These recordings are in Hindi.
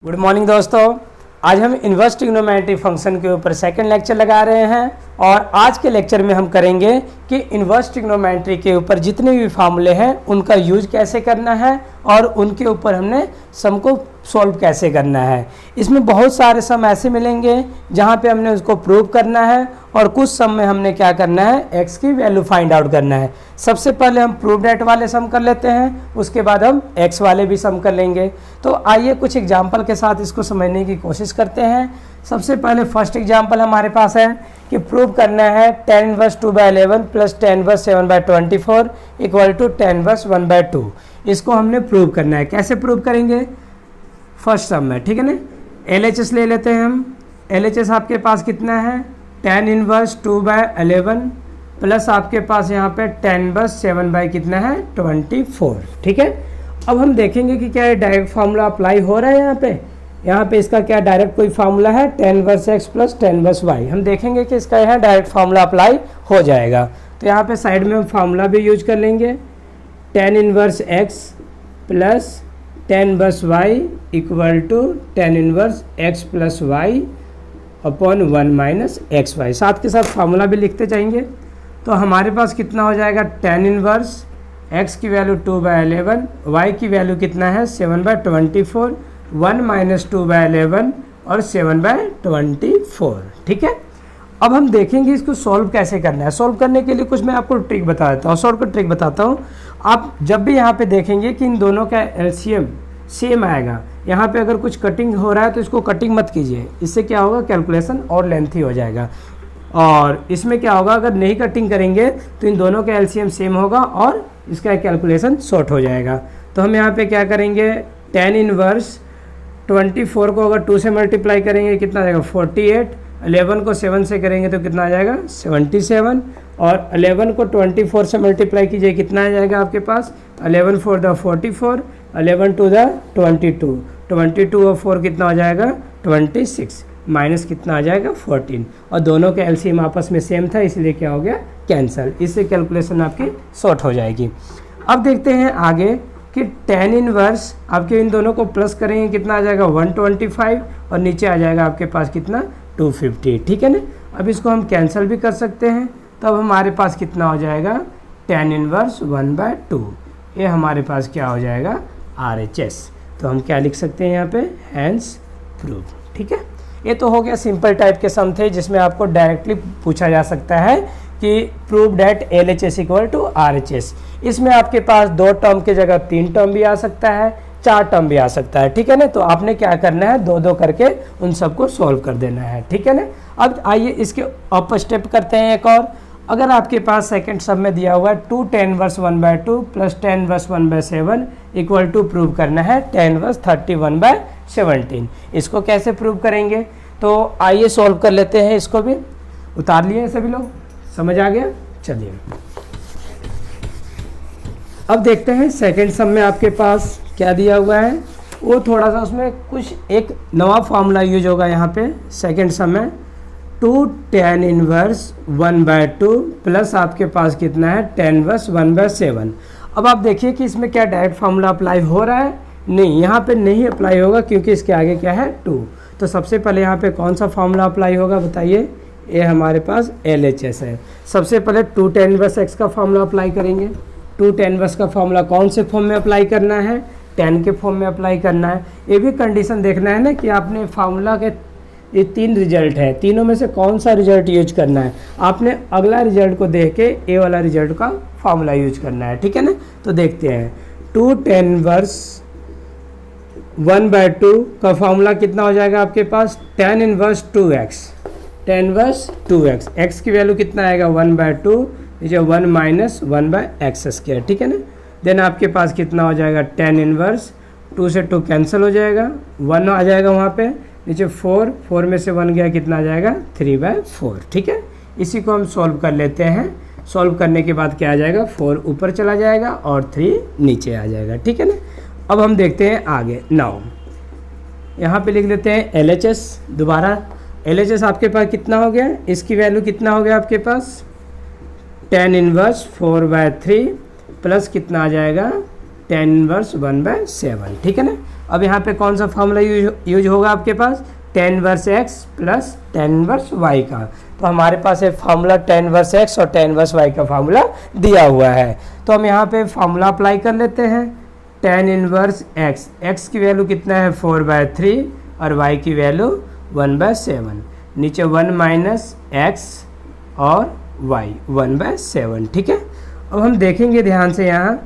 गुड मॉर्निंग दोस्तों। आज हम इन्वर्स ट्रिग्नोमेट्री फंक्शन के ऊपर सेकंड लेक्चर लगा रहे हैं और आज के लेक्चर में हम करेंगे कि इन्वर्स ट्रिग्नोमेट्री के ऊपर जितने भी फार्मूले हैं उनका यूज कैसे करना है और उनके ऊपर हमने सम को सॉल्व कैसे करना है। इसमें बहुत सारे सम ऐसे मिलेंगे जहाँ पे हमने उसको प्रूव करना है और कुछ सम में हमने क्या करना है, x की वैल्यू फाइंड आउट करना है। सबसे पहले हम प्रूव डेट वाले सम कर लेते हैं, उसके बाद हम x वाले भी सम कर लेंगे। तो आइए कुछ एग्जाम्पल के साथ इसको समझने की कोशिश करते हैं। सबसे पहले फर्स्ट एग्जाम्पल हमारे पास है कि प्रूव करना है tan inverse 2/11 plus tan inverse 7/24 equal to tan inverse 1/2। इसको हमने प्रूव करना है। कैसे प्रूव करेंगे? फर्स्ट सम में, ठीक है ना। LHS ले लेते हैं हम। LHS आपके पास कितना है, tan इनवर्स 2/11 प्लस आपके पास यहाँ पे tan इनवर्स 7 कितना है 24, ठीक है। अब हम देखेंगे कि क्या ये डायरेक्ट फार्मूला अप्लाई हो रहा है यहाँ पे इसका क्या डायरेक्ट कोई फार्मूला है tan inverse x plus tan inverse y। हम देखेंगे कि इसका यहाँ डायरेक्ट फार्मूला अप्लाई हो जाएगा। तो यहाँ पे साइड में हम फार्मूला भी यूज कर लेंगे, tan inverse x plus tan inverse y equal to tan inverse x plus y upon 1 minus X Y. साथ के साथ फार्मूला भी लिखते जाएंगे। तो हमारे पास कितना हो जाएगा, tan इनवर्स x की वैल्यू 2/11, y की वैल्यू कितना है 7/24, 1 माइनस 2/11 और 7/24, ठीक है। अब हम देखेंगे इसको सॉल्व कैसे करना है। सॉल्व करने के लिए कुछ मैं आपको ट्रिक बता देता हूँ, शॉर्टकट ट्रिक बताता हूँ। आप जब भी यहाँ पे देखेंगे कि इन दोनों का एलसीएम सेम आएगा, यहाँ पे अगर कुछ कटिंग हो रहा है तो इसको कटिंग मत कीजिए, इससे क्या होगा कैलकुलेशन और लेंथी हो जाएगा। और इसमें क्या होगा, अगर नहीं कटिंग करेंगे तो इन दोनों का एलसीएम सेम होगा और इसका कैलकुलेशन शॉर्ट हो जाएगा। तो हम यहाँ पे क्या करेंगे, tan इनवर्स 24 को अगर 2 से मल्टीप्लाई करेंगे कितना आ जाएगा 48, 11 को 7 से करेंगे तो कितना आ जाएगा 77 और 11 को 24 से मल्टीप्लाई कीजिए कितना आ जाएगा आपके पास 11 4 द 44, 11 2 द 22, 22 और 4 कितना हो जाएगा 26 माइनस कितना आ जाएगा 14 और दोनों के एलसीएम आपस में सेम था इसलिए क्या हो गया कैंसिल। इससे कैलकुलेशन आपकी शॉर्ट हो जाएगी। अब देखते हैं आगे कि tan इनवर्स आपके इन दोनों को प्लस करेंगे कितना आ जाएगा 125 और नीचे आ जाएगा आपके पास कितना 250, ठीक है ना। अब इसको हम कैंसिल भी कर सकते हैं। तब हमारे पास कितना हो जाएगा tan इनवर्स 1/2। ये हमारे पास क्या हो जाएगा RHS। तो हम क्या लिख सकते हैं यहाँ पे, हैंस प्रूव, ठीक है। ये तो हो गया सिंपल टाइप के सम थे जिसमें आपको डायरेक्टली पूछा जा सकता है कि prove that LHS equal to RHS। इसमें आपके पास 2 टर्म की जगह 3 टर्म भी आ सकता है, 4 टर्म भी आ सकता है, ठीक है ना। तो आपने क्या करना है, 2-2 करके उन सबको सॉल्व कर देना है, ठीक है ना। अब आइए इसके अप स्टेप करते हैं एक और। अगर आपके पास सेकंड सब में दिया हुआ है 2 tan inverse 1/2 plus tan inverse 1/7 equal to prove करना है tan इनवर्स 31/17। इसको कैसे प्रूव करेंगे, तो आइए सॉल्व कर लेते हैं। इसको भी उतार लिए सभी लोग, समझ आ गया। चलिए अब देखते हैं सेकंड सम में आपके पास क्या दिया हुआ है। वो थोड़ा सा उसमें कुछ एक नवा फार्मूला यूज होगा यहाँ पे सेकंड सम में, 2 tan इनवर्स 1/2 प्लस आपके पास कितना है tan इनवर्स 1/7। अब आप देखिए कि इसमें क्या डायरेक्ट फार्मूला अप्लाई हो रहा है, नहीं, यहाँ पे नहीं अप्लाई होगा क्योंकि इसके आगे क्या है 2। तो सबसे पहले यहाँ पे कौन सा फार्मूला अप्लाई होगा बताइए, ये हमारे पास LHS है। सबसे पहले 2 tan इनवर्स x का फार्मूला अप्लाई करेंगे। 2 tan इनवर्स का फार्मूला कौन से फॉर्म में अप्लाई करना है, tan के फॉर्म में अप्लाई करना है। ये भी कंडीशन देखना है ना कि आपने फार्मूला के ये 3 रिजल्ट है, तीनों में से कौन सा रिजल्ट यूज करना है। आपने अगला रिजल्ट को देख के ए वाला रिजल्ट का फार्मूला यूज करना है, ठीक है ना। तो देखते हैं 2 tan इनवर्स 1/2 का फार्मूला कितना हो जाएगा आपके पास tan inverse 2x, tan inverse 2x, x की वैल्यू कितना आएगा 1/2 नीचे 1 माइनस 1/x², ठीक है ना। देन आपके पास कितना हो जाएगा tan इनवर्स 2 से 2 कैंसिल हो जाएगा, 1 आ जाएगा वहाँ पे, नीचे 4 में से 1 गया कितना आ जाएगा 3/4, ठीक है। इसी को हम सॉल्व कर लेते हैं। सॉल्व करने के बाद क्या आ जाएगा 4 ऊपर चला जाएगा और 3 नीचे आ जाएगा, ठीक है ना। अब हम देखते हैं आगे। नाउ यहाँ पे लिख लेते हैं LHS दोबारा। LHS आपके पास कितना हो गया, इसकी वैल्यू कितना हो गया आपके पास tan इनवर्स 4/3 प्लस कितना आ जाएगा tan इनवर्स 1/7, ठीक है ना। अब यहाँ पे कौन सा फॉर्मूला यूज होगा आपके पास, tan inverse x plus tan inverse y का। तो हमारे पास है फॉर्मूला tan इनवर्स x और tan इनवर्स y का फॉर्मूला दिया हुआ है। तो हम यहाँ पे फॉर्मूला अप्लाई कर लेते हैं। tan इनवर्स x की वैल्यू कितना है 4/3 और y की वैल्यू 1/7, नीचे 1 माइनस x और y 1/7, ठीक है। अब हम देखेंगे ध्यान से यहाँ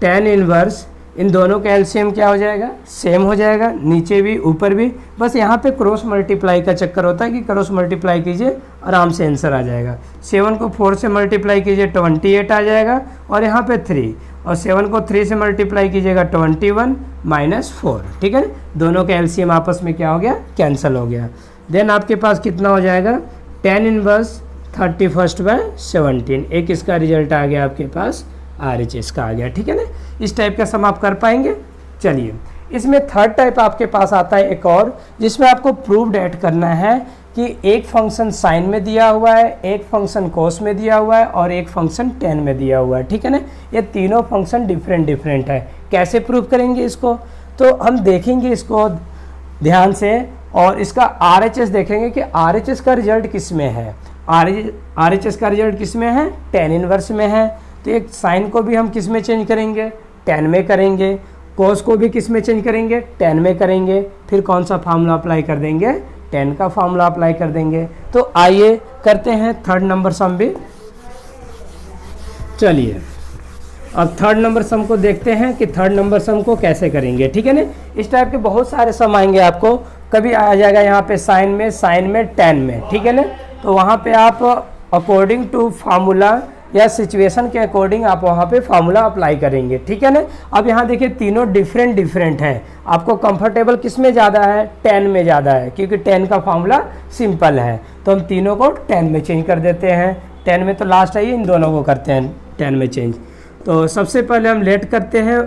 tan इनवर्स, इन दोनों का एलसीएम क्या हो जाएगा, सेम हो जाएगा, नीचे भी ऊपर भी। बस यहाँ पे क्रॉस मल्टीप्लाई का चक्कर होता है कि क्रॉस मल्टीप्लाई कीजिए आराम से आंसर आ जाएगा। 7 को 4 से मल्टीप्लाई कीजिए 28 आ जाएगा, और यहाँ पे 3, और 7 को 3 से मल्टीप्लाई कीजिएगा 21 माइनस 4, ठीक है। दोनों का एलसीएम आपस में क्या हो गया, कैंसिल हो गया। देन आपके पास कितना हो जाएगा, tan इनवर्स 31/17, एक इसका रिजल्ट आ गया आपके पास RHS का आ गया, ठीक है ना। इस टाइप का सम आप कर पाएंगे। चलिए, इसमें थर्ड टाइप आपके पास आता है एक और, जिसमें आपको प्रूव्ड ऐड करना है कि एक फंक्शन साइन में दिया हुआ है, एक फंक्शन कोस में दिया हुआ है और एक फंक्शन tan में दिया हुआ है, ठीक है ना। ये तीनों फंक्शन डिफरेंट है। कैसे प्रूव करेंगे इसको, तो हम देखेंगे इसको ध्यान से, और इसका RHS देखेंगे कि RHS का रिजल्ट किस में है। RHS का रिजल्ट किस में है, tan इनवर्स में है। तो एक साइन को भी हम किस में चेंज करेंगे, tan में करेंगे, कोस को भी किस में चेंज करेंगे, tan में करेंगे। फिर कौन सा फार्मूला अप्लाई कर देंगे, tan का फार्मूला अप्लाई कर देंगे। तो आइए करते हैं थर्ड नंबर सम भी। चलिए, अब थर्ड नंबर सम को देखते हैं कि थर्ड नंबर सम को कैसे करेंगे, ठीक है ना। इस टाइप के बहुत सारे सम आएंगे आपको, कभी आ जाएगा यहाँ पे साइन में tan में, ठीक है ना। तो वहाँ पे आप अकॉर्डिंग टू फार्मूला या सिचुएशन के अकॉर्डिंग आप वहाँ पे फार्मूला अप्लाई करेंगे, ठीक है ना। अब यहाँ देखिए तीनों डिफरेंट हैं। आपको कंफर्टेबल किस में ज़्यादा है, tan में ज़्यादा है, क्योंकि tan का फार्मूला सिंपल है। तो हम तीनों को tan में चेंज कर देते हैं। tan में तो लास्ट आइए, इन दोनों को करते हैं tan में चेंज। तो सबसे पहले हम लेट करते हैं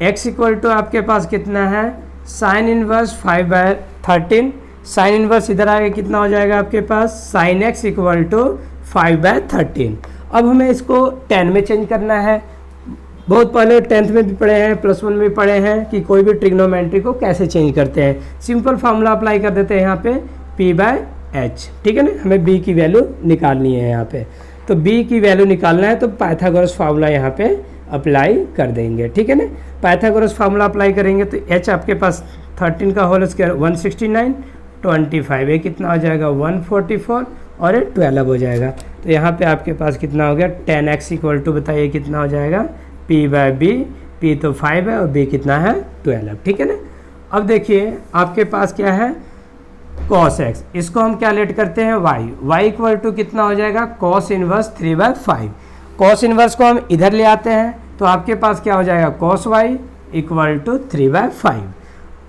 x इक्वल टू आपके पास कितना है, साइन इनवर्स 5/13। साइन इनवर्स इधर आगे कितना हो जाएगा आपके पास, साइन x इक्वल टू 5/13। अब हमें इसको tan में चेंज करना है। बहुत पहले 10th में भी पढ़े हैं, +1 में भी पढ़े हैं कि कोई भी ट्रिग्नोमेट्री को कैसे चेंज करते हैं। सिंपल फार्मूला अप्लाई कर देते हैं यहाँ पे p/h, ठीक है ना। हमें b की वैल्यू निकालनी है यहाँ पे, तो b की वैल्यू निकालना है तो पाइथागोरस फार्मूला यहाँ पे अप्लाई कर देंगे, ठीक है ना। पाइथागोरस फार्मूला अप्लाई करेंगे तो h आपके पास 13 का होल स्क्वायर 169, 25 ये कितना हो जाएगा 144 और ये 12 हो जाएगा। तो यहाँ पे आपके पास कितना हो गया, tan x इक्वल टू बताइए कितना हो जाएगा, p/b, p तो 5 है और b कितना है 12, ठीक है ना। अब देखिए आपके पास क्या है, cos x, इसको हम क्या लेट करते हैं y इक्वल टू कितना हो जाएगा, cos इनवर्स 3/5। cos इनवर्स को हम इधर ले आते हैं तो आपके पास क्या हो जाएगा, cos y इक्वल टू 3/5।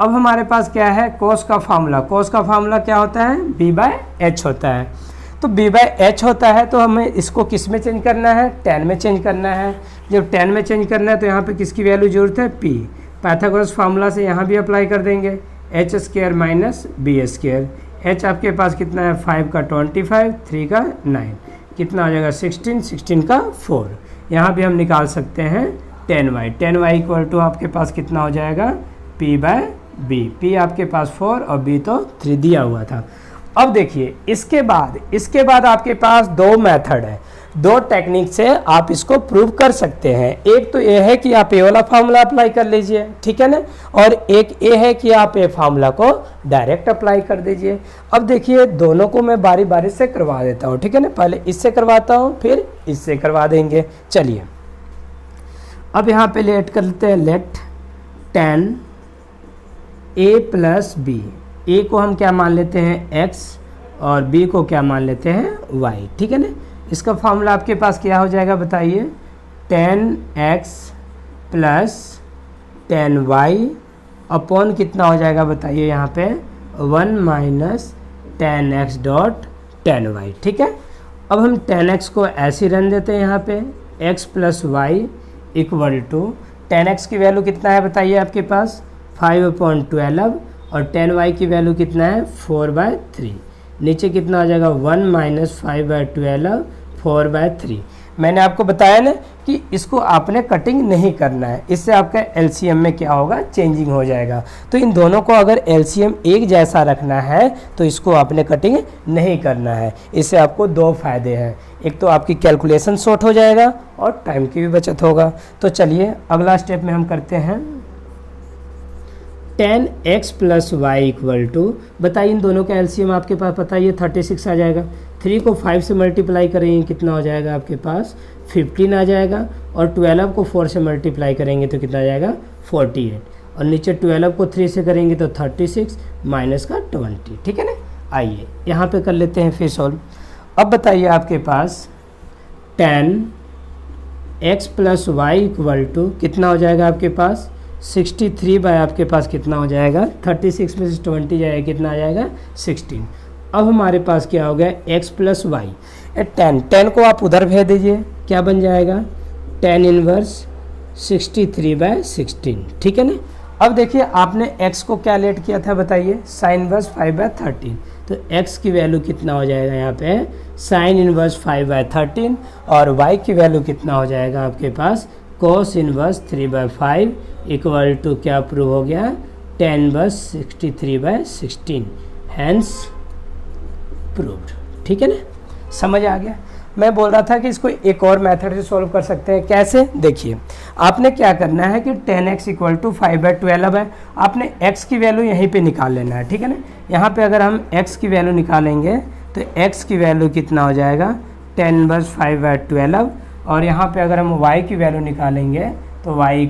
अब हमारे पास क्या है, cos का फार्मूला क्या होता है, b/h होता है। तो b/h होता है तो हमें इसको किस में चेंज करना है, tan में चेंज करना है। जब tan में चेंज करना है तो यहाँ पे किसकी वैल्यू जरूरत है, p। पाइथागोरस फार्मूला से यहाँ भी अप्लाई कर देंगे, h² माइनस b²। h आपके पास कितना है, 5 का 25, 3 का 9, कितना हो जाएगा 16, 16 का 4। यहाँ भी हम निकाल सकते हैं tan y इक्वल टू आपके पास कितना हो जाएगा, p/b। p आपके पास 4 और b तो 3 दिया हुआ था। अब देखिए इसके बाद आपके पास दो मेथड है, दो टेक्निक से आप इसको प्रूव कर सकते हैं। एक तो ये है कि आप ये वाला फार्मूला अप्लाई कर लीजिए, ठीक है ना, और एक ये है कि आप ये फार्मूला को डायरेक्ट अप्लाई कर दीजिए। अब देखिए दोनों को मैं बारी बारी से करवा देता हूँ, ठीक है ना। पहले इससे करवाता हूँ फिर इससे करवा देंगे। चलिए अब यहाँ पे लेट करते हैं, let tan a plus b। a को हम क्या मान लेते हैं x और b को क्या मान लेते हैं y, ठीक है ना। इसका फार्मूला आपके पास क्या हो जाएगा बताइए, tan x plus tan y upon कितना हो जाएगा बताइए यहाँ पे 1 minus tan x dot tan y, ठीक है। अब हम tan x को ऐसे रन देते हैं यहाँ पे, x plus Y equal to tan x की वैल्यू कितना है बताइए आपके पास 5/12 और tan y की वैल्यू कितना है 4/3। नीचे कितना हो जाएगा 1 माइनस 5/12 4/3। मैंने आपको बताया ना कि इसको आपने कटिंग नहीं करना है, इससे आपका एलसीएम में क्या होगा, चेंजिंग हो जाएगा। तो इन दोनों को अगर एलसीएम एक जैसा रखना है तो इसको आपने कटिंग नहीं करना है। इससे आपको दो फायदे हैं, एक तो आपकी कैलकुलेशन शॉर्ट हो जाएगा और टाइम की भी बचत होगा। तो चलिए अगला स्टेप में हम करते हैं 10x + y = बताइए इन दोनों का एलसीएम आपके पास पता है, ये 36 आ जाएगा। 3 को 5 से मल्टीप्लाई करेंगे कितना हो जाएगा आपके पास 15 आ जाएगा, और 12 को 4 से मल्टीप्लाई करेंगे तो कितना आ जाएगा 48, और नीचे 12 को 3 से करेंगे तो 36 माइनस का 20। ठीक है ना। आइए यहाँ पे कर लेते हैं फिर सॉल्व। अब बताइए आपके पास 10x + y = कितना हो जाएगा आपके पास 63 बाय आपके पास कितना हो जाएगा 36 में से 20 जाएगा कितना आ जाएगा 16। अब हमारे पास क्या हो गया x + y, 10 को आप उधर भेज दीजिए, क्या बन जाएगा 10 इनवर्स 63/16। ठीक है ना। अब देखिए आपने x को क्या लेट किया था बताइए, sin इनवर्स 5/13, तो x की वैल्यू कितना हो जाएगा यहाँ पे sin इनवर्स 5/13, और y की वैल्यू कितना हो जाएगा आपके पास cos इनवर्स 3/5 = क्या प्रूव हो गया 10 इनवर्स 63/16, हैंस प्रूव्ड। ठीक है ना, समझ आ गया। मैं बोल रहा था कि इसको एक और मेथड से सॉल्व कर सकते हैं। कैसे, देखिए आपने क्या करना है कि 10x = 5/12 है, आपने x की वैल्यू यहीं पे निकाल लेना है। ठीक है ना। यहाँ पे अगर हम x की वैल्यू निकालेंगे तो x की वैल्यू कितना हो जाएगा 10 इनवर्स 5/12, और यहाँ पे अगर हम y की वैल्यू निकालेंगे तो y =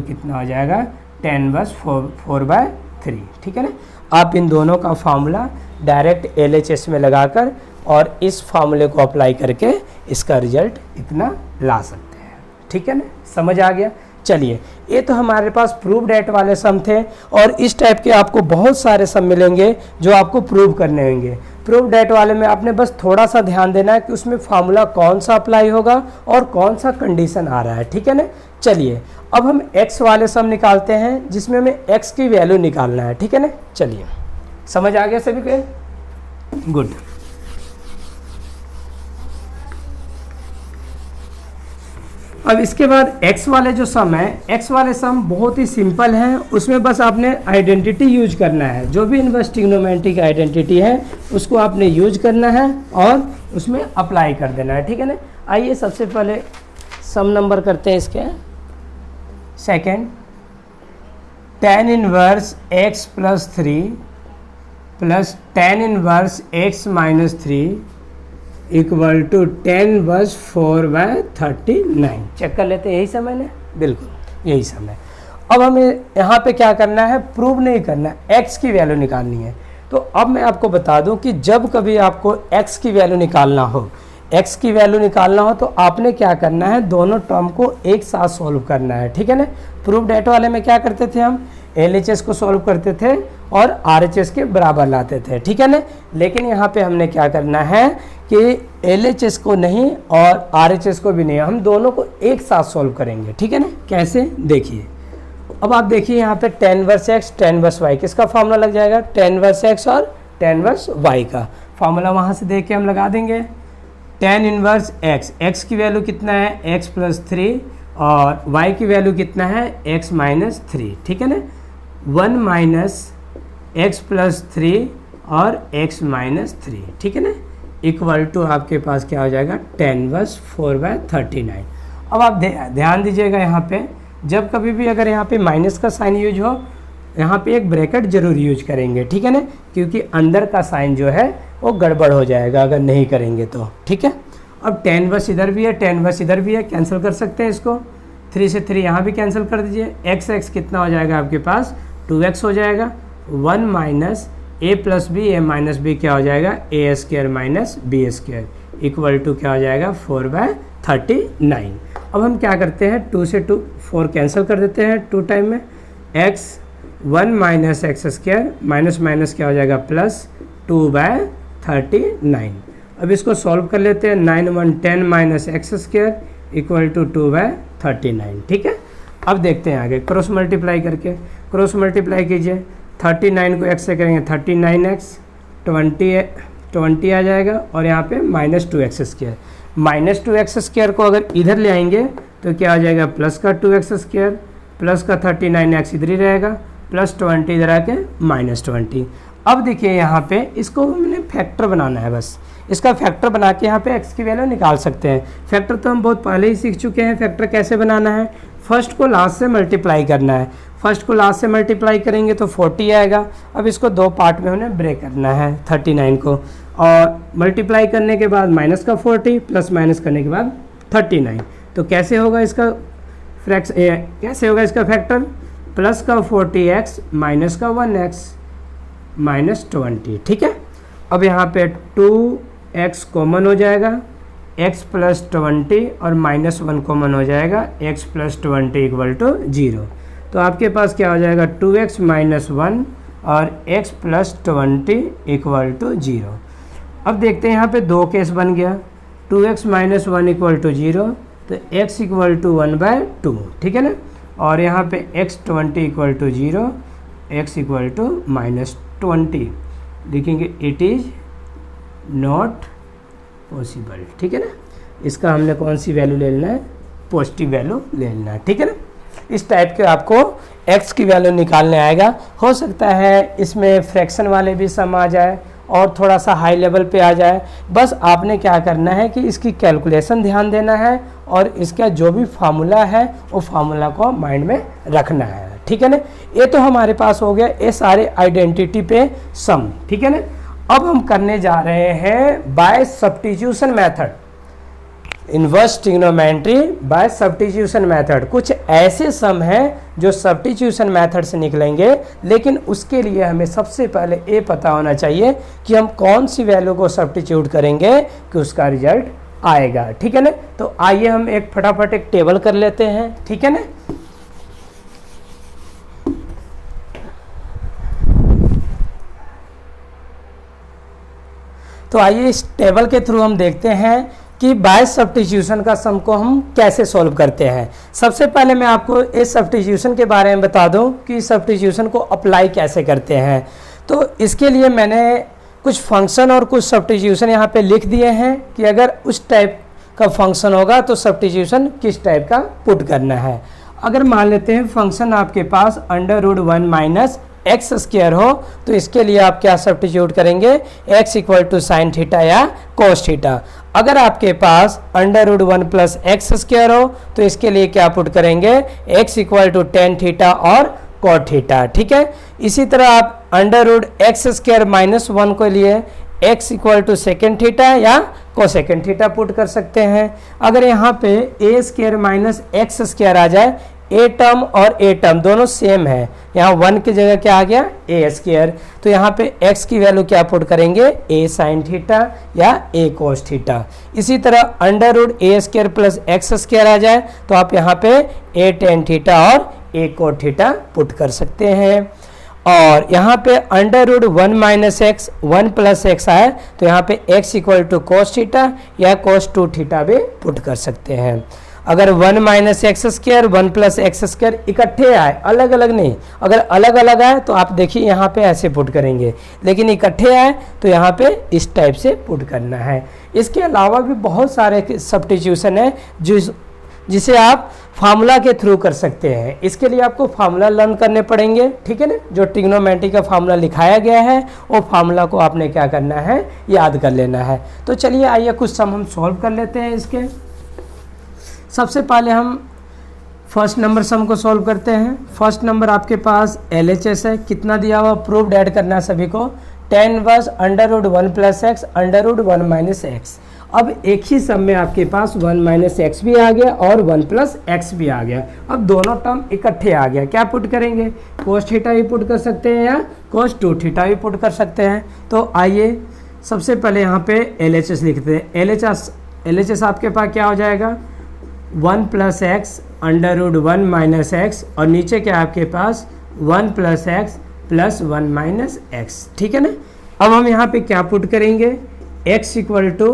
कितना हो जाएगा 10 इनवर्स 4/3। ठीक है ना। आप इन दोनों का फार्मूला डायरेक्ट LHS में लगाकर और इस फार्मूले को अप्लाई करके इसका रिजल्ट इतना ला सकते हैं। ठीक है ना, समझ आ गया। चलिए ये तो हमारे पास प्रूव डेट वाले सम थे, और इस टाइप के आपको बहुत सारे सम मिलेंगे जो आपको प्रूव करने होंगे। प्रूव डेट वाले में आपने बस थोड़ा सा ध्यान देना है कि उसमें फार्मूला कौन सा अप्लाई होगा और कौन सा कंडीशन आ रहा है। ठीक है ना। चलिए अब हम x वाले सम निकालते हैं जिसमें हमें x की वैल्यू निकालना है। ठीक है ना। चलिए समझ आ गया सभी को, गुड। अब इसके बाद x वाले जो सम है, x वाले सम बहुत ही सिंपल हैं, उसमें बस आपने आइडेंटिटी यूज करना है, जो भी इनवर्स ट्रिग्नोमेट्रिक आइडेंटिटी है उसको आपने यूज करना है और उसमें अप्लाई कर देना है। ठीक है ना। आइए सबसे पहले सम नंबर करते हैं इसके second, 10 inverse x + 3 + 10 inverse x - 3 = 10 inverse 4/39। Check कर लेते हैं, यही समय है, बिल्कुल यही समय। अब हमें यहाँ पे क्या करना है, प्रूव नहीं करना, x की वैल्यू निकालनी है। तो अब मैं आपको बता दूं कि जब कभी आपको x की वैल्यू निकालना हो, x की वैल्यू निकालना हो तो आपने क्या करना है, दोनों टर्म को एक साथ सॉल्व करना है। ठीक है ना। प्रूफ डेट वाले में क्या करते थे, हम LHS को सॉल्व करते थे और RHS के बराबर लाते थे। ठीक है ना। लेकिन यहाँ पे हमने क्या करना है कि LHS को नहीं और RHS को भी नहीं, हम दोनों को एक साथ सॉल्व करेंगे। ठीक है ना। कैसे, देखिए अब आप देखिए यहाँ पे 10 इनवर्स x 10 इनवर्स y, किसका फार्मूला लग जाएगा 10 इनवर्स x और 10 इनवर्स y का फार्मूला वहाँ से देख के हम लगा देंगे। 10 इनवर्स x की वैल्यू कितना है x + 3 और y की वैल्यू कितना है x - 3। ठीक है ना। 1 - x + 3 और x - 3। ठीक है ना, = आपके पास क्या हो जाएगा 10 इनवर्स 4/39। अब आप ध्यान दीजिएगा यहाँ पे, जब कभी भी अगर यहाँ पे माइनस का साइन यूज हो, यहाँ पे एक ब्रैकेट जरूर यूज करेंगे। ठीक है ना, क्योंकि अंदर का साइन जो है वो गड़बड़ हो जाएगा अगर नहीं करेंगे तो। ठीक है। अब 10 इनवर्स इधर भी है, 10 इनवर्स इधर भी है, कैंसिल कर सकते हैं इसको, 3 से 3 यहाँ भी कैंसिल कर दीजिए। x कितना हो जाएगा आपके पास 2x हो जाएगा। 1 - a + b, a - b क्या हो जाएगा a² - b² = क्या हो जाएगा 4/39। अब हम क्या करते हैं, 2 से 4 कैंसिल कर देते हैं 2 टाइम में, x 1 - x² माइनस माइनस क्या हो जाएगा +2/39। अब इसको सॉल्व कर लेते हैं, 9 × 1 = 10 - x² = 2/39। ठीक है। अब देखते हैं आगे, क्रॉस मल्टीप्लाई करके, क्रॉस मल्टीप्लाई कीजिए, 39 को x से करेंगे 39x, 20 आ जाएगा और यहाँ पे -2x²। -2x² को अगर इधर ले आएंगे तो क्या आ जाएगा, प्लस का 2x², प्लस का 39x इधर ही रहेगा, प्लस 20 इधर आके -20। अब देखिए यहाँ पे इसको हमने फैक्टर बनाना है, बस इसका फैक्टर बना के यहाँ पे x की वैल्यू निकाल सकते हैं। फैक्टर तो हम बहुत पहले ही सीख चुके हैं, फैक्टर कैसे बनाना है, फर्स्ट को लास्ट से मल्टीप्लाई करना है। फर्स्ट को लास्ट से मल्टीप्लाई करेंगे तो 40 आएगा। अब इसको दो पार्ट में उन्हें ब्रेक करना है 39 को, और मल्टीप्लाई करने के बाद माइनस का 40 प्लस माइनस करने के बाद 39। तो कैसे होगा इसका कैसे होगा इसका फैक्टर, प्लस का 40x माइनस का 1x -20, ठीक है। अब यहाँ पे 2x कॉमन हो जाएगा, x प्लस 20 और -1 कॉमन हो जाएगा, x प्लस 20 इक्वल टू 0। तो आपके पास क्या हो जाएगा, 2x माइनस 1 और x प्लस 20 इक्वल टू 0। अब देखते हैं यहाँ पे दो केस बन गया, 2x माइनस 1 इक्वल टू 0, तो x इक्वल टू 1/2, ठीक है ना। और यहाँ पे x 20 equal to 0, x equal to -20 लिखेंगे, इट इज़ नॉट पॉसिबल, ठीक है ना। इसका हमने कौन सी वैल्यू ले लेना है, पॉजिटिव वैल्यू ले लेना है, ठीक है ना। इस टाइप के आपको x की वैल्यू निकालने आएगा। हो सकता है इसमें फ्रैक्शन वाले भी सम आ जाए और थोड़ा सा हाई लेवल पे आ जाए। बस आपने क्या करना है कि इसकी कैलकुलेशन ध्यान देना है और इसका जो भी फार्मूला है वो फार्मूला को माइंड में रखना है, ठीक है ना। ये तो हमारे पास हो गया ये सारे आइडेंटिटी पे सम, ठीक है ना। अब हम करने जा रहे हैं by substitution method, inverse trigonometry by substitution method. कुछ ऐसे सम हैं जो सब्स्टिट्यूशन मेथड से निकलेंगे, लेकिन उसके लिए हमें सबसे पहले ये पता होना चाहिए कि हम कौन सी वैल्यू को सब्स्टिट्यूट करेंगे कि उसका रिजल्ट आएगा, ठीक है ना। तो आइए हम एक फटाफट एक टेबल कर लेते हैं, ठीक है ना। तो आइए इस टेबल के थ्रू हम देखते हैं कि बाय सब्स्टिट्यूशन का सम को हम कैसे सॉल्व करते हैं। सबसे पहले मैं आपको इस सब्स्टिट्यूशन के बारे में बता दूं कि सब्स्टिट्यूशन को अप्लाई कैसे करते हैं। तो इसके लिए मैंने कुछ फंक्शन और कुछ सब्स्टिट्यूशन यहाँ पे लिख दिए हैं कि अगर उस टाइप का फंक्शन होगा तो सब्स्टिट्यूशन किस टाइप का पुट करना है। अगर मान लेते हैं फंक्शन आपके पास √1 माइनस x² हो, तो इसके लिए आप क्या सब्स्टिट्यूट करेंगे, x equal to sine theta या कोस थीटा। अगर आपके पास √1 प्लस x² हो तो इसके लिए क्या पुट करेंगे, x equal to tan theta और कॉट थीटा, ठीक है। इसी तरह आप √x² माइनस 1 के लिए x equal to secant theta या कोसेकेंड थीटा पुट कर सकते हैं। अगर यहाँ पे a² माइनस x² आ जाए, a टर्म और a टर्म दोनों सेम है, यहाँ 1 की जगह क्या आ गया, a², तो यहाँ पे x की वैल्यू क्या पुट करेंगे, a साइन थीटा या a कोस थीटा। इसी तरह √a² प्लस x² आ जाए तो आप यहाँ पे a टेन थीटा और a कोट थीटा पुट कर सकते हैं। और यहाँ पे √1 माइनस x 1 प्लस x आए तो यहाँ पे x equal to cos theta या कोस 2 थीटा भी पुट कर सकते हैं। अगर 1 माइनस x² 1 प्लस x² इकट्ठे आए, अलग अलग नहीं, अगर अलग अलग आए तो आप देखिए यहाँ पे ऐसे पुट करेंगे, लेकिन इकट्ठे आए तो यहाँ पे इस टाइप से पुट करना है। इसके अलावा भी बहुत सारे सब्स्टिट्यूशन है जिसे आप फार्मूला के थ्रू कर सकते हैं। इसके लिए आपको फार्मूला लर्न करने पड़ेंगे, ठीक है ना। जो ट्रिग्नोमेट्री का फार्मूला लिखाया गया है वो फार्मूला को आपने क्या करना है, याद कर लेना है। तो चलिए आइए कुछ सम हम सॉल्व कर लेते हैं इसके। सबसे पहले हम फर्स्ट नंबर सम को सॉल्व करते हैं। फर्स्ट नंबर आपके पास LHS है, कितना दिया हुआ, प्रूव्ड ऐड करना है सभी को, tan inverse √1 plus x √1 minus x। अब एक ही सम में आपके पास 1 माइनस एक्स भी आ गया और 1 प्लस एक्स भी आ गया। अब दोनों टर्म इकट्ठे आ गया, क्या पुट करेंगे, कोस थीटा भी पुट कर सकते हैं या कोस 2 थीटा भी पुट कर सकते हैं। तो आइए सबसे पहले यहाँ पे LHS लिखते हैं। LHS आपके पास क्या हो जाएगा, 1 प्लस एक्स √1 माइनस एक्स, और नीचे क्या आपके पास 1 plus x plus 1 minus x, ठीक है ना। अब हम यहाँ पे क्या पुट करेंगे, x equal to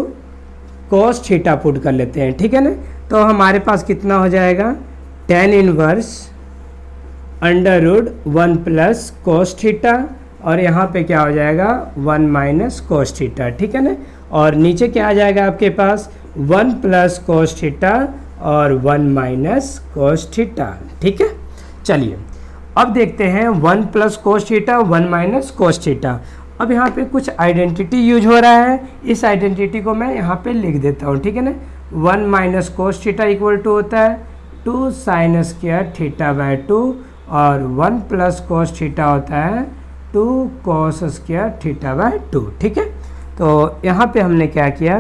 cos theta put कर लेते हैं, ठीक है ना। तो हमारे पास कितना हो जाएगा, tan inverse √1 plus cos theta, और यहाँ पे क्या हो जाएगा 1 माइनस कोस थीटा, ठीक है ना। और नीचे क्या आ जाएगा आपके पास 1 प्लस कोस थीटा और 1 माइनस कोस थीटा। ठीक है, चलिए अब देखते हैं 1 plus cos theta 1 minus cos theta. अब यहाँ पे कुछ आइडेंटिटी यूज हो रहा है, इस आइडेंटिटी को मैं यहाँ पे लिख देता हूँ। ठीक है ना, 1 minus cos theta equal to होता है 2 साइन स्क्वायर थीटा बाय 2 और 1 प्लस कोस थीटा होता है 2 कोस स्क्वायर थीटा बाय 2। ठीक है, तो यहाँ पे हमने क्या किया,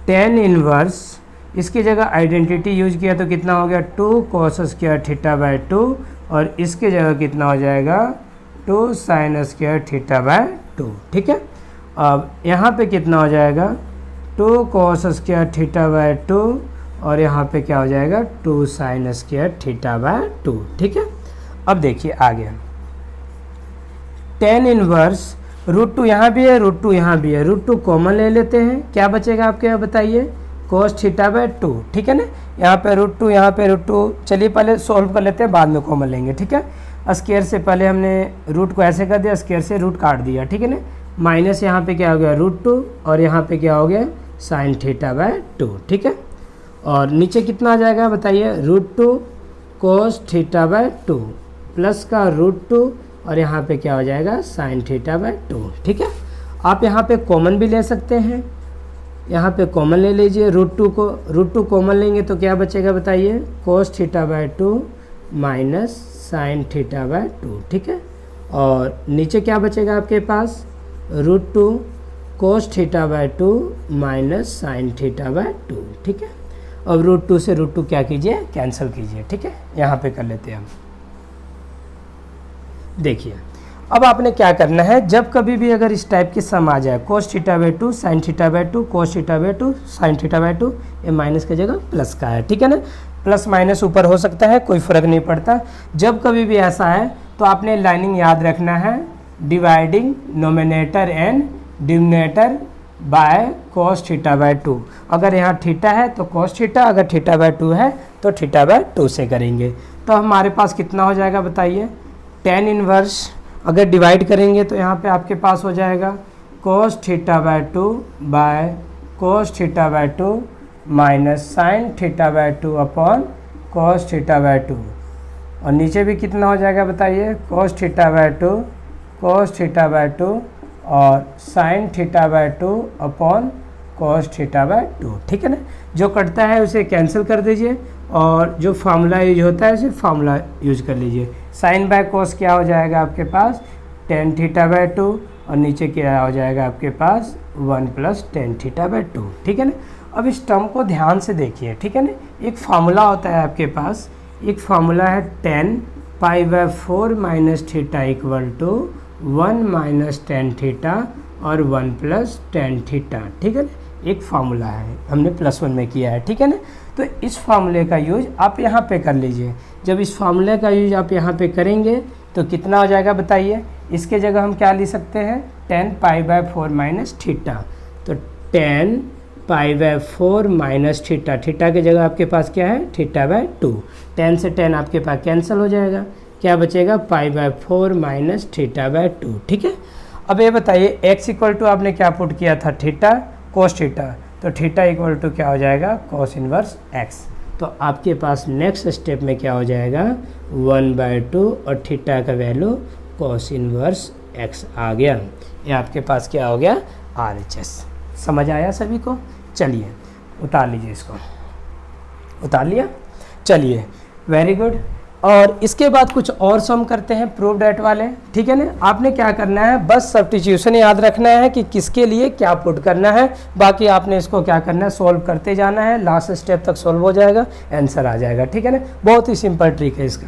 tan इनवर्स इसकी जगह आइडेंटिटी यूज किया तो कितना हो गया 2 कोस स्क्वायर थीटा बाय 2 और इसके जगह कितना हो जाएगा 2 साइन स्क्वायर थीटा बाय 2। ठीक है, अब यहाँ पे कितना हो जाएगा 2 कोस स्क्वायर थीटा बाय 2 और यहाँ पे क्या हो जाएगा 2 साइन स्क्वायर थीटा बाय 2। ठीक है, अब देखिए आगे tan इनवर्स √2 यहाँ भी है, √2 यहाँ भी है, √2 कॉमन ले लेते हैं, क्या बचेगा आपके यहाँ बताइए कोस थीटा बाय 2। ठीक है ना, यहाँ पे √2 यहाँ पे √2, चलिए पहले सॉल्व कर लेते हैं बाद में कॉमन लेंगे। ठीक है, स्क्वायर से पहले हमने रूट को ऐसे कर दिया, स्क्वायर से रूट काट दिया। ठीक है ना, माइनस यहाँ पे क्या हो गया √2 और यहाँ पे क्या हो गया साइन थीटा बाय 2। ठीक है, और नीचे कितना आ जाएगा बताइए √2 कोस थीटा बाय 2 प्लस का √2 और यहाँ पे क्या हो जाएगा साइन थीटा बाय 2। ठीक है, आप यहाँ पे कॉमन भी ले सकते हैं, यहाँ पे कॉमन ले लीजिए √2 कॉमन लेंगे तो क्या बचेगा बताइए cos theta by 2 minus sign theta bye 2। ठीक है, और नीचे क्या बचेगा आपके पास √2 cos theta by 2 minus sign theta bye 2। ठीक है, अब √2 से √2 क्या कीजिए कैंसिल कीजिए। ठीक है, यहाँ पे कर लेते हैं हम। देखिए अब आपने क्या करना है, जब कभी भी अगर इस टाइप की सम आ जाए cos theta by 2 sign theta bye 2 cos theta by 2 sign theta bye 2, ये माइनस की जगह प्लस का है। ठीक है ना, प्लस माइनस ऊपर हो सकता है, कोई फ़र्क नहीं पड़ता। जब कभी भी ऐसा है तो आपने लाइनिंग याद रखना है, dividing nominator and denominator by cos theta by 2। अगर यहाँ थीटा है तो कोस थीटा, अगर थीटा बाय 2 है तो थीटा बाय 2 से करेंगे। तो हमारे पास कितना हो जाएगा बताइए tan इनवर्स अगर डिवाइड करेंगे तो यहाँ पे आपके पास हो जाएगा cos theta by 2 bye cos theta by 2 minus sign theta bye 2 upon cos theta by 2, और नीचे भी कितना हो जाएगा बताइए cos theta by 2 cos theta by 2 और sign theta bye 2 upon cos theta by 2। ठीक है ना, जो कटता है उसे कैंसिल कर दीजिए और जो फार्मूला यूज होता है उसे फार्मूला यूज कर लीजिए। साइन बाय कोस क्या हो जाएगा आपके पास tan थीटा बाय 2 और नीचे क्या हो जाएगा आपके पास 1 प्लस tan थीटा बाय 2। ठीक है ना, अब इस टर्म को ध्यान से देखिए। ठीक है ना, एक फार्मूला होता है आपके पास, एक फार्मूला है tan pi by 4 minus theta equal to 1 minus tan theta और 1 प्लस tan थीटा। ठीक है ना, एक फार्मूला है, हमने +1 में किया है। ठीक है ना, तो इस फार्मूले का यूज आप यहाँ पे कर लीजिए। जब इस फार्मूले का यूज आप यहाँ पे करेंगे तो कितना हो जाएगा बताइए, इसके जगह हम क्या लिख सकते हैं tan pi by 4 minus theta, तो tan pi by 4 minus theta, theta की जगह आपके पास क्या है थीटा बाय 2, tan से tan आपके पास कैंसिल हो जाएगा, क्या बचेगा पाई बाय 4 माइनस थीटा बाय 2। ठीक है, अब ये बताइए x इक्वल टू आपने क्या पुट किया था थीटा कोस थीटा, तो थीटा इक्वल टू क्या हो जाएगा कोस इनवर्स x। तो आपके पास नेक्स्ट स्टेप में क्या हो जाएगा 1/2 और थीटा का वैल्यू कोस इनवर्स x आ गया। ये आपके पास क्या हो गया RHS। समझ आया सभी को? चलिए उतार लीजिए, इसको उतार लिया। चलिए वेरी गुड। और इसके बाद कुछ और सम करते हैं प्रूव डेट वाले। ठीक है ना, आपने क्या करना है बस सब्स्टिट्यूशन याद रखना है कि किसके लिए क्या पुट करना है, बाकी आपने इसको क्या करना है सॉल्व करते जाना है, लास्ट स्टेप तक सॉल्व हो जाएगा, आंसर आ जाएगा। ठीक है ना, बहुत ही सिंपल ट्रिक है इसका।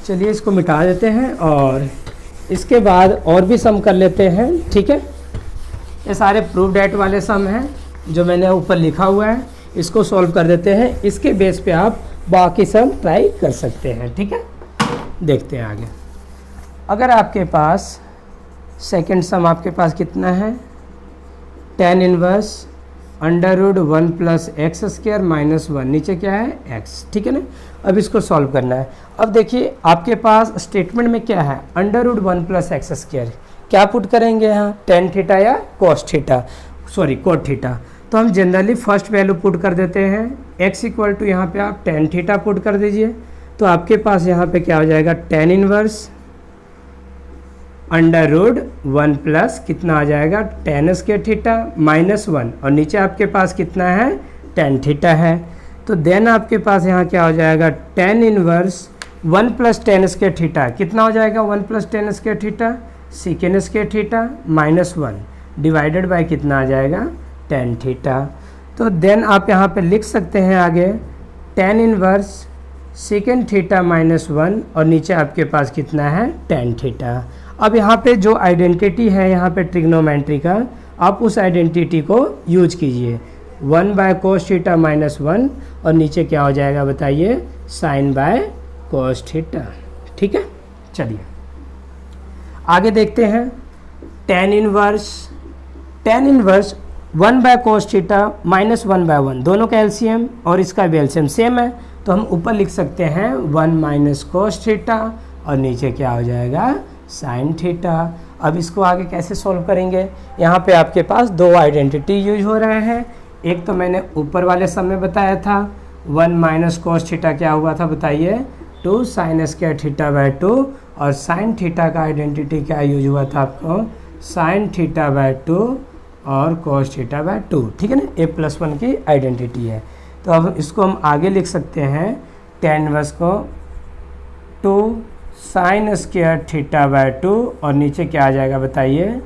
चलिए इसको मिटा देते हैं और इसके बाद और भी सम कर लेते हैं। ठीक है, ये सारे प्रूव डेट वाले सम हैं जो मैंने ऊपर लिखा हुआ है, इसको सॉल्व कर देते हैं। इसके बेस पे आप बाकी सम ट्राई कर सकते हैं। ठीक है, देखते हैं आगे। अगर आपके पास सेकंड सम आपके पास कितना है tan inverse √1 plus x square minus 1, नीचे क्या है x। ठीक है ना, अब इसको सॉल्व करना है। अब देखिए आपके पास स्टेटमेंट में क्या है √1 प्लस एक्स स्क्वायर, क्या पुट करेंगे यहाँ, टेन थीटा या cos theta, sorry cot theta. तो हम जनरली फर्स्ट वैल्यू पुट कर देते हैं, x इक्वल टू यहाँ पे आप टेन थीटा पुट कर दीजिए। तो आपके पास यहाँ पे क्या हो जाएगा, tan inverse under root 1 plus कितना आ जाएगा, टेन स्क्वायर थीटा माइनस 1, और नीचे आपके पास कितना है, टेन थीटा है। तो देन आपके पास यहाँ क्या हो जाएगा, tan inverse 1 plus ten square theta कितना हो जाएगा, 1 plus ten square theta second square theta minus 1 divided by कितना आ जाएगा, टेन थीटा। तो देन आप यहाँ पे लिख सकते हैं आगे tan inverse second theta minus 1, और नीचे आपके पास कितना है, टेन थीटा। अब यहाँ पे जो आइडेंटिटी है यहाँ पे ट्रिग्नोमेट्री का, आप उस आइडेंटिटी को यूज कीजिए, 1 बाय कोस थीटा माइनस 1, और नीचे क्या हो जाएगा बताइए, साइन बाय कोस थीटा। ठीक है, चलिए आगे देखते हैं। Tan inverse 1 by cos theta minus 1 by 1, दोनों का एलसीएम और इसका भी एलसीएम सेम है, तो हम ऊपर लिख सकते हैं 1 माइनस कोस थीटा, और नीचे क्या हो जाएगा, साइन थीटा। अब इसको आगे कैसे सॉल्व करेंगे, यहाँ पे आपके पास दो आइडेंटिटी यूज हो रहे हैं। एक तो मैंने ऊपर वाले सम में बताया था, 1 माइनस कोस थीटा क्या हुआ था बताइए, 2 साइन स्क्वायर थीटा बाय 2, और साइन थीटा का आइडेंटिटी क्या यूज हुआ था आपको, साइन थीटा बाय 2 और कोस थीटा बाय 2। ठीक है ना, a+1 की आइडेंटिटी है। तो अब इसको हम आगे लिख सकते हैं, टेन इनवर्स को 2 साइन स्क्वायर थीटा बाय 2, और नीचे क्या आ जाएगा बताइए,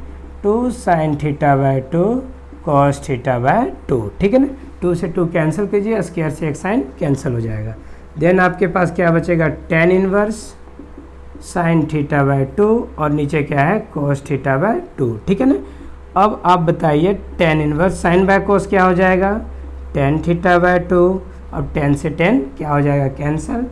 2 sign theta bye 2 cos theta by 2। ठीक है ना, 2 से 2 कैंसिल कीजिए, स्क्वायर से एक साइन कैंसिल हो जाएगा। देन आपके पास क्या बचेगा, ten inverse sign theta bye 2, और नीचे क्या है, कोस थीटा बाय 2। ठीक है ना, अब आप बताइए टेन इनवर्स साइन बाय कोस क्या हो जाएगा, टेन थीटा बाय 2, अब 10 से 10 क्या हो जाएगा, कैंसिल,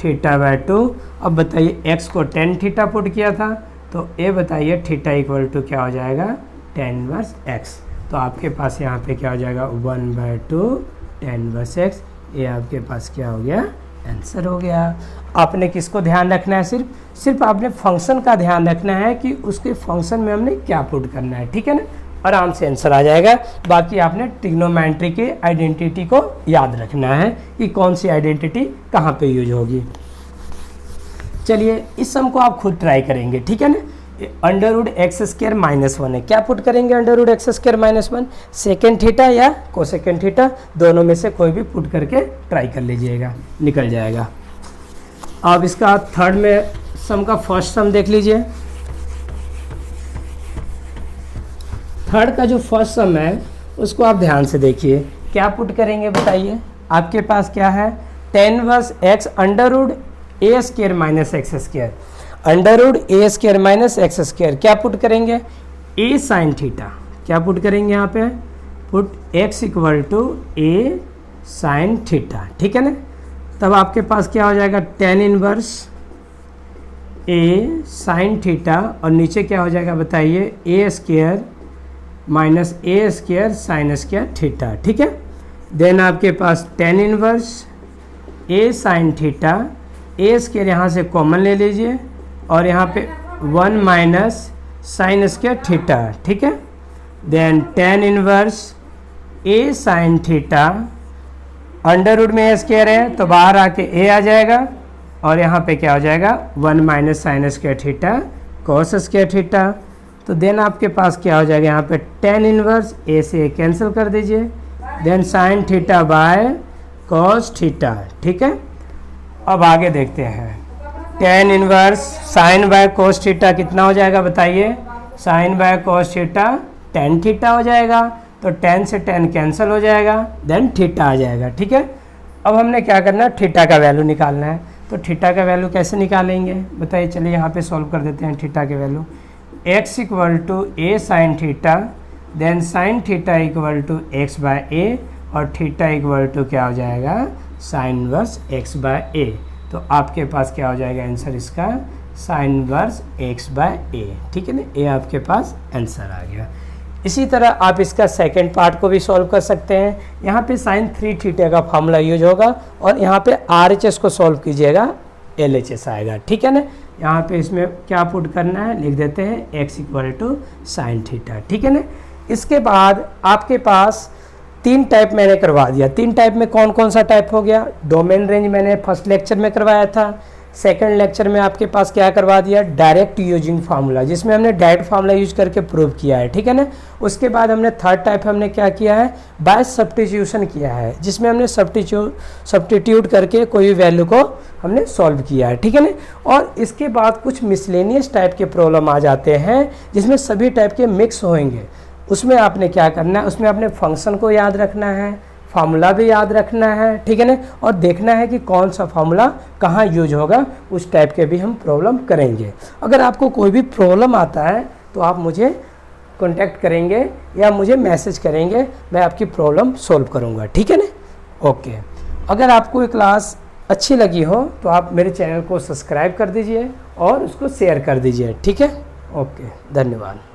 थीटा बाय 2। अब बताइए x को टेन थीटा पुट किया था, तो ए बताइए थीटा इक्वल टू क्या हो जाएगा, टेन इनवर्स x। तो आपके पास यहाँ पे क्या हो जाएगा, 1/2 टेन इनवर्स x। ये आपके पास क्या हो गया, आंसर हो गया। आपने किसको ध्यान रखना है, सिर्फ आपने फंक्शन का ध्यान रखना है कि उसके फंक्शन में हमने क्या पुट करना है। ठीक है ना, आराम से आंसर आ जाएगा। बाकी आपने ट्रिग्नोमेट्री के आइडेंटिटी को याद रखना है कि कौन सी आइडेंटिटी कहाँ पे यूज होगी। चलिए इस सम को आप खुद ट्राई करेंगे। ठीक है ना, under root X square minus 1 है, क्या पुट करेंगे, under root X square minus 1, secant theta या कोसेकेंड थीटा, दोनों में से कोई भी पुट करके ट्राई कर लीजिएगा, निकल जाएगा। अब इसका थर्ड में सम का फर्स्ट सम देख लीजिए। थर्ड का जो फर्स्ट सम है उसको आप ध्यान से देखिए, क्या पुट करेंगे बताइए। आपके पास क्या है, tan inverse x under root a square minus x square, under root a square minus x square, क्या पुट करेंगे, ए साइन थीटा, क्या पुट करेंगे यहाँ पे, put x equal to a sine theta. ठीक है ना, तब आपके पास क्या हो जाएगा, tan inverse a sine theta, और नीचे क्या हो जाएगा बताइए, a square minus a square sine square theta. ठीक है, देन आपके पास ten inverse a sine theta, A square यहाँ से कॉमन ले लीजिए, और यहाँ पे 1 माइनस साइन स्क्वायर थीटा। ठीक है, then ten inverse a sine theta, under root में ए स्क्वायर है तो बाहर आके ए आ जाएगा, और यहाँ पे क्या हो जाएगा, 1 minus sign square theta cos square theta. तो देन आपके पास क्या हो जाएगा, यहाँ पे टेन इनवर्स ए से कैंसिल कर दीजिए, then sine theta by cos theta. ठीक है, अब आगे देखते हैं, tan inverse sine by cos theta कितना हो जाएगा बताइए, sine by cos theta tan theta हो जाएगा, तो 10 से 10 कैंसिल हो जाएगा, देन थीटा आ जाएगा। ठीक है, अब हमने क्या करना है, थीटा का वैल्यू निकालना है। तो थीटा का वैल्यू कैसे निकालेंगे बताइए, चलिए यहाँ पे सॉल्व कर देते हैं थीटा के value. x equal to a sine theta, then sine theta equal to x by a, और थीटा इक्वल टू क्या हो जाएगा, sine inverse x by a. तो आपके पास क्या हो जाएगा आंसर इसका, sine inverse x by a. ठीक है ना, ये आपके पास आंसर आ गया। इसी तरह आप इसका सेकंड पार्ट को भी सॉल्व कर सकते हैं। यहाँ पे साइन 3 थीटा का फॉर्मूला यूज होगा, और यहाँ पे RHS को सॉल्व कीजिएगा, LHS आएगा। ठीक है ना, यहाँ पे इसमें क्या पुट करना है, लिख देते हैं x = sin थीटा, ठीक है ना। इसके बाद आपके पास 3 टाइप मैंने करवा दिया। 3 टाइप में कौन कौन सा टाइप हो गया, डोमेन रेंज मैंने फर्स्ट लेक्चर में करवाया था। सेकंड लेक्चर में आपके पास क्या करवा दिया, डायरेक्ट यूजिंग फार्मूला, जिसमें हमने डायरेक्ट फार्मूला यूज करके प्रूव किया है, ठीक है ना। उसके बाद हमने थर्ड टाइप हमने क्या किया है, बाय सब्स्टिट्यूशन किया है, जिसमें हमने सब्स्टिट्यूट करके कोई भी वैल्यू को हमने सॉल्व किया है, ठीक है ना। और इसके बाद कुछ मिसलेनियस टाइप के प्रॉब्लम आ जाते हैं, जिसमें सभी टाइप के मिक्स होंगे। उसमें आपने क्या करना है, उसमें आपने फंक्शन को याद रखना है, फार्मूला भी याद रखना है, ठीक है ना, और देखना है कि कौन सा फार्मूला कहाँ यूज होगा। उस टाइप के भी हम प्रॉब्लम करेंगे। अगर आपको कोई भी प्रॉब्लम आता है तो आप मुझे कांटेक्ट करेंगे या मुझे मैसेज करेंगे, मैं आपकी प्रॉब्लम सॉल्व करूँगा, ठीक है ना। ओके, अगर आपको ये क्लास अच्छी लगी हो तो आप मेरे चैनल को सब्सक्राइब कर दीजिए और उसको शेयर कर दीजिए, ठीक है। ओके, धन्यवाद।